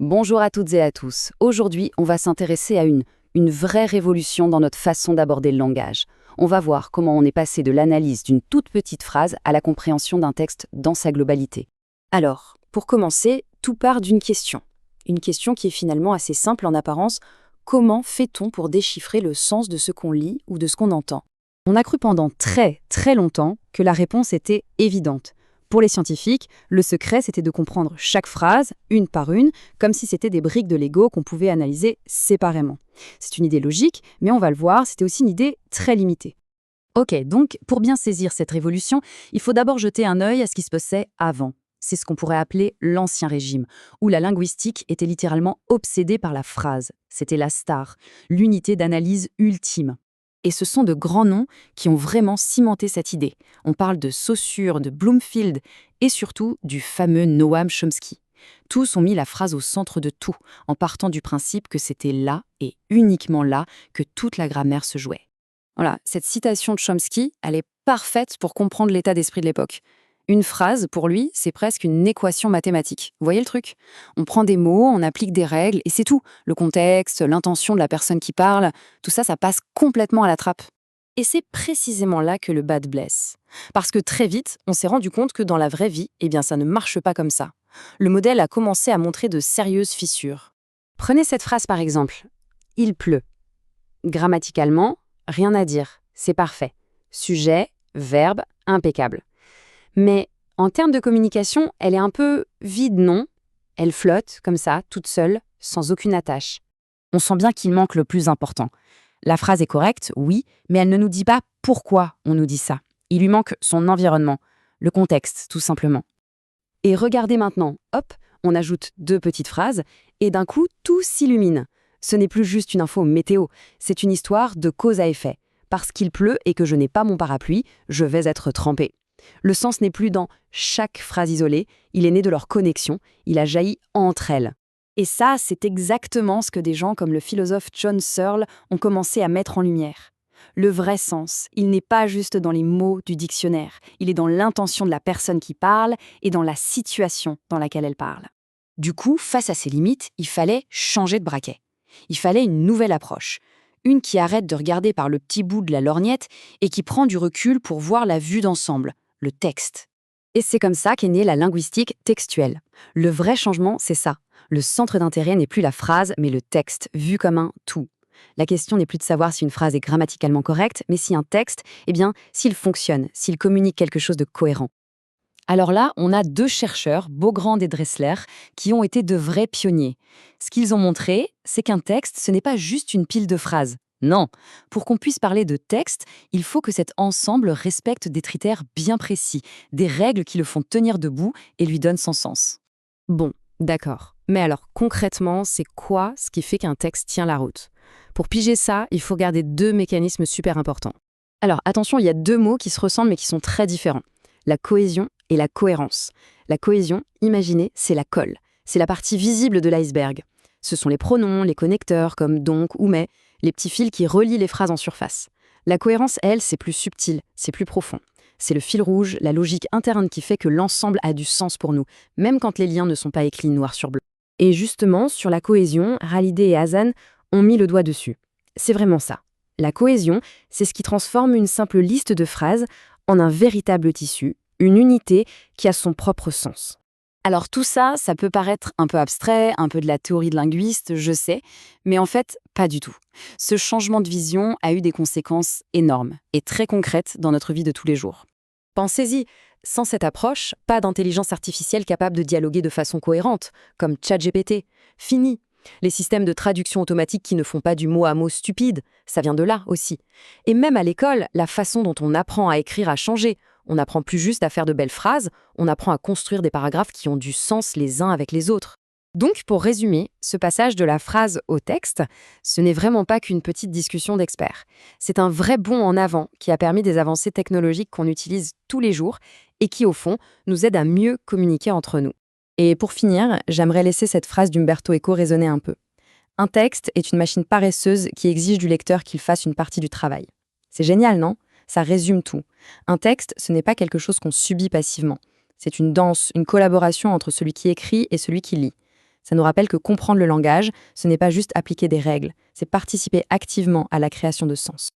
Bonjour à toutes et à tous. Aujourd'hui, on va s'intéresser à une vraie révolution dans notre façon d'aborder le langage. On va voir comment on est passé de l'analyse d'une toute petite phrase à la compréhension d'un texte dans sa globalité. Alors, pour commencer, tout part d'une question. Une question qui est finalement assez simple en apparence. Comment fait-on pour déchiffrer le sens de ce qu'on lit ou de ce qu'on entend? On a cru pendant très très longtemps que la réponse était évidente. Pour les scientifiques, le secret c'était de comprendre chaque phrase, une par une, comme si c'était des briques de Lego qu'on pouvait analyser séparément. C'est une idée logique, mais on va le voir, c'était aussi une idée très limitée. Ok, donc pour bien saisir cette révolution, il faut d'abord jeter un œil à ce qui se passait avant. C'est ce qu'on pourrait appeler l'Ancien Régime, où la linguistique était littéralement obsédée par la phrase. C'était la star, l'unité d'analyse ultime. Et ce sont de grands noms qui ont vraiment cimenté cette idée. On parle de Saussure, de Bloomfield et surtout du fameux Noam Chomsky. Tous ont mis la phrase au centre de tout, en partant du principe que c'était là et uniquement là que toute la grammaire se jouait. Voilà, cette citation de Chomsky, elle est parfaite pour comprendre l'état d'esprit de l'époque. Une phrase, pour lui, c'est presque une équation mathématique. Vous voyez le truc? On prend des mots, on applique des règles, et c'est tout. Le contexte, l'intention de la personne qui parle, tout ça, ça passe complètement à la trappe. Et c'est précisément là que le bad blesse. Parce que très vite, on s'est rendu compte que dans la vraie vie, ça ne marche pas comme ça. Le modèle a commencé à montrer de sérieuses fissures. Prenez cette phrase par exemple. Il pleut. Grammaticalement, rien à dire. C'est parfait. Sujet, verbe, impeccable. Mais en termes de communication, elle est un peu vide, non? Elle flotte, comme ça, toute seule, sans aucune attache. On sent bien qu'il manque le plus important. La phrase est correcte, oui, mais elle ne nous dit pas pourquoi on nous dit ça. Il lui manque son environnement, le contexte, tout simplement. Et regardez maintenant, hop, on ajoute 2 petites phrases, et d'un coup, tout s'illumine. Ce n'est plus juste une info météo, c'est une histoire de cause à effet. Parce qu'il pleut et que je n'ai pas mon parapluie, je vais être trempé. Le sens n'est plus dans chaque phrase isolée, il est né de leur connexion, il a jailli entre elles. Et ça, c'est exactement ce que des gens comme le philosophe John Searle ont commencé à mettre en lumière. Le vrai sens, il n'est pas juste dans les mots du dictionnaire, il est dans l'intention de la personne qui parle et dans la situation dans laquelle elle parle. Du coup, face à ces limites, il fallait changer de braquet. Il fallait une nouvelle approche. Une qui arrête de regarder par le petit bout de la lorgnette et qui prend du recul pour voir la vue d'ensemble, le texte. Et c'est comme ça qu'est née la linguistique textuelle. Le vrai changement, c'est ça. Le centre d'intérêt n'est plus la phrase, mais le texte, vu comme un tout. La question n'est plus de savoir si une phrase est grammaticalement correcte, mais si un texte, s'il fonctionne, s'il communique quelque chose de cohérent. Alors là, on a 2 chercheurs, Beaugrand et Dressler, qui ont été de vrais pionniers. Ce qu'ils ont montré, c'est qu'un texte, ce n'est pas juste une pile de phrases. Non, pour qu'on puisse parler de texte, il faut que cet ensemble respecte des critères bien précis, des règles qui le font tenir debout et lui donnent son sens. Bon, d'accord. Mais alors, concrètement, c'est quoi ce qui fait qu'un texte tient la route? Pour piger ça, il faut garder 2 mécanismes super importants. Alors attention, il y a 2 mots qui se ressemblent mais qui sont très différents. La cohésion et la cohérence. La cohésion, imaginez, c'est la colle. C'est la partie visible de l'iceberg. Ce sont les pronoms, les connecteurs comme donc ou mais, les petits fils qui relient les phrases en surface. La cohérence, elle, c'est plus subtil, c'est plus profond. C'est le fil rouge, la logique interne qui fait que l'ensemble a du sens pour nous, même quand les liens ne sont pas écrits noir sur blanc. Et justement, sur la cohésion, Hallyday et Hazan ont mis le doigt dessus. C'est vraiment ça. La cohésion, c'est ce qui transforme une simple liste de phrases en un véritable tissu, une unité qui a son propre sens. Alors tout ça, ça peut paraître un peu abstrait, un peu de la théorie de linguiste, je sais, mais en fait, pas du tout. Ce changement de vision a eu des conséquences énormes et très concrètes dans notre vie de tous les jours. Pensez-y, sans cette approche, pas d'intelligence artificielle capable de dialoguer de façon cohérente, comme ChatGPT. Fini. Les systèmes de traduction automatique qui ne font pas du mot à mot stupide, ça vient de là aussi. Et même à l'école, la façon dont on apprend à écrire a changé. On n'apprend plus juste à faire de belles phrases, on apprend à construire des paragraphes qui ont du sens les uns avec les autres. Donc, pour résumer, ce passage de la phrase au texte, ce n'est vraiment pas qu'une petite discussion d'experts. C'est un vrai bond en avant qui a permis des avancées technologiques qu'on utilise tous les jours et qui, au fond, nous aident à mieux communiquer entre nous. Et pour finir, j'aimerais laisser cette phrase d'Umberto Eco résonner un peu. Un texte est une machine paresseuse qui exige du lecteur qu'il fasse une partie du travail. C'est génial, non? Ça résume tout. Un texte, ce n'est pas quelque chose qu'on subit passivement. C'est une danse, une collaboration entre celui qui écrit et celui qui lit. Ça nous rappelle que comprendre le langage, ce n'est pas juste appliquer des règles, c'est participer activement à la création de sens.